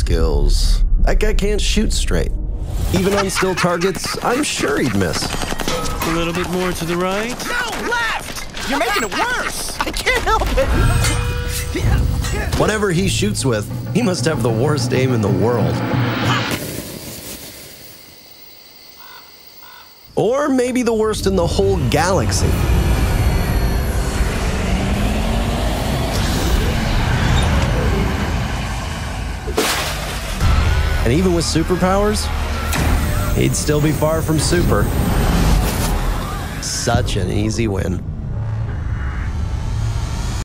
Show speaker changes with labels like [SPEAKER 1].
[SPEAKER 1] skills. That guy can't shoot straight. Even on still targets, I'm sure he'd miss.
[SPEAKER 2] A little bit more to the right.
[SPEAKER 3] No, left! You're making it worse! I can't help it!
[SPEAKER 1] Whatever he shoots with, he must have the worst aim in the world. Or maybe the worst in the whole galaxy. And even with superpowers, he'd still be far from super. Such an easy win.